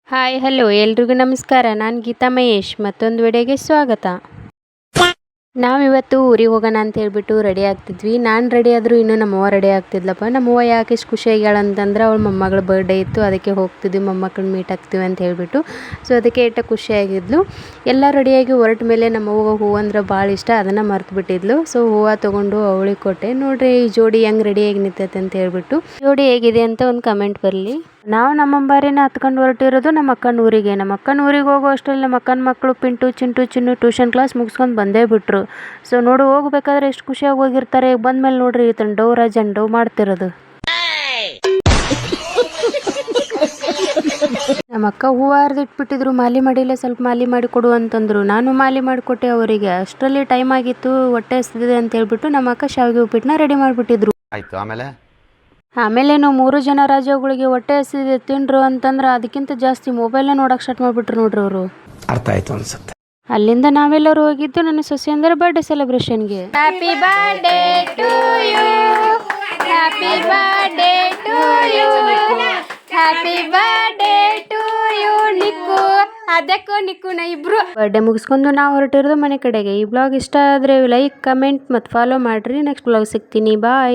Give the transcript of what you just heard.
Hi hello ಎಲ್ರಿಗೂ ನಮಸ್ಕಾರ. ನಾನು ಗೀತಾ ಮಹೇಶ್ ಮತ್ತೊಂದು ವಿಡಿಯೋಗೆ ಸ್ವಾಗತ. ನಾವಿವತ್ತು ಊರಿಗೆ ಹೋಗೋಣ ಅಂತ ಹೇಳ್ಬಿಟ್ಟು ರೆಡಿ ಆಗ್ತಿದ್ವಿ. ನಾನು ರೆಡಿ ಆದರೂ ಇನ್ನೂ ನಮ್ಮವ್ವ ರೆಡಿ ಆಗ್ತಿದ್ಲಪ್ಪ. ನಮ್ಮವ್ವ ಯಾಕೆ ಇಷ್ಟು ಖುಷಿಯಾಗ್ಯಾಳ ಅಂತಂದ್ರೆ ಅವಳ ಮೊಮ್ಮಗಳ ಬರ್ಡೇ ಇತ್ತು, ಅದಕ್ಕೆ ಹೋಗ್ತಿದ್ವಿ, ಮೊಮ್ಮಕ್ಕಳನ್ನ ಮೀಟ್ ಆಗ್ತೀವಿ ಅಂತ ಹೇಳಿಬಿಟ್ಟು. ಸೊ ಅದಕ್ಕೆ ಏಟ ಖುಷಿಯಾಗಿದ್ಲು. ಎಲ್ಲ ರೆಡಿಯಾಗಿ ಹೊರಟ ಮೇಲೆ ನಮ್ಮವ್ವ ಹೂವು ಅಂದ್ರೆ ಭಾಳ ಇಷ್ಟ, ಅದನ್ನು ಮರ್ತು ಬಿಟ್ಟಿದ್ಲು. ಸೊ ಹೂವು ತೊಗೊಂಡು ಅವಳಿಗೆ ಕೊಟ್ಟೆ. ನೋಡ್ರಿ ಈ ಜೋಡಿ ಹೆಂಗೆ ರೆಡಿಯಾಗಿ ನಿಂತೈತೆ ಅಂತ ಹೇಳ್ಬಿಟ್ಟು. ಜೋಡಿ ಹೇಗಿದೆ ಅಂತ ಒಂದು ಕಮೆಂಟ್ ಬರಲಿ. ನಾವು ನಮ್ಮ ಅಂಬಾರಿನ ಹತ್ಕೊಂಡು ಹೊರಟಿರೋದು ನಮ್ಮ ಅಕ್ಕನ ಊರಿಗೆ. ನಮ್ಮ ಅಕ್ಕನ ಊರಿಗೆ ಹೋಗೋ ಅಷ್ಟರಲ್ಲಿ ನಮ್ಮ ಅಕ್ಕನ ಮಕ್ಕಳು ಪಿಂಟು ಚಿಂಟು ಚಿನ್ನು ಟ್ಯೂಷನ್ ಕ್ಲಾಸ್ ಮುಗಿಸ್ಕೊಂಡು ಬಂದೇ ಬಿಟ್ರು. ಸೊ ನೋಡು ಹೋಗ್ಬೇಕಾದ್ರೆ ಎಷ್ಟು ಖುಷಿಯಾಗಿ ಹೋಗಿರ್ತಾರೆ. ಬಂದ್ಮೇಲೆ ನೋಡ್ರಿ ಈತನ ಡವ್ ಮಾಡ್ತಿರೋದು. ನಮ್ಮ ಅಕ್ಕ ಹೂವು ಹರಿದಿಟ್ಬಿಟ್ಟಿದ್ರು, ಮಾಲಿ ಮಾಡಿಲ್ಲ, ಸ್ವಲ್ಪ ಮಾಲಿ ಮಾಡಿ ಕೊಡು ಅಂತಂದ್ರು. ನಾನು ಮಾಲಿ ಮಾಡಿಕೊಟ್ಟೆ ಅವರಿಗೆ. ಅಷ್ಟರಲ್ಲಿ ಟೈಮ್ ಆಗಿತ್ತು, ಹೊಟ್ಟೆ ಹಸ್ದಿದೆ ಅಂತ ಹೇಳ್ಬಿಟ್ಟು ನಮ್ಮ ಅಕ್ಕ ಶಾವಿಗೆ ಉಪ್ಪಿಟ್ಟನ್ನ ರೆಡಿ ಮಾಡಿಬಿಟ್ಟಿದ್ರು. ಆಮೇಲೆ ನಾವು 3 ಜನ ರಾಜಗಳಿಗೆ ಹೊಟ್ಟೆ ಹಸಿದೆ ತಿಂಡ್ರು ಅಂತಂದ್ರೆ ಅದಕ್ಕಿಂತ ಜಾಸ್ತಿ ಮೊಬೈಲ್ನ ನೋಡಕ್ಕೆ ಸ್ಟಾರ್ಟ್ ಮಾಡಿಬಿಟ್ರು ನೋಡ್ರಿ ಅವರು. ಅರ್ಥ ಆಯ್ತು ಅನ್ಸುತ್ತೆ. ಅಲ್ಲಿಂದ ನಾವೆಲ್ಲರೂ ಹೋಗಿದ್ದು ನನ್ನ ಸೊಸೆ ಅಂದರೆ ಬರ್ಡೇ ಸೆಲೆಬ್ರೇಷನ್ಗೆ. Happy birthday to you, happy birthday to you, happy birthday to you Nikku. ಅದಕ್ಕೂ ನಿಕ್ಕುನ ಇಬ್ರು ಬರ್ಡೇ ಮುಗಿಸ್ಕೊಂಡು ನಾವು ಹೊರಟಿರೋದು ಮನೆ ಕಡೆಗೆ. ಈ ಬ್ಲಾಗ್ ಇಷ್ಟ ಆದರೆ ಲೈಕ್ ಕಮೆಂಟ್ ಮತ್ತು ಫಾಲೋ ಮಾಡಿರಿ. ನೆಕ್ಸ್ಟ್ ಬ್ಲಾಗ್ ಸಿಗ್ತೀನಿ. ಬಾಯ್.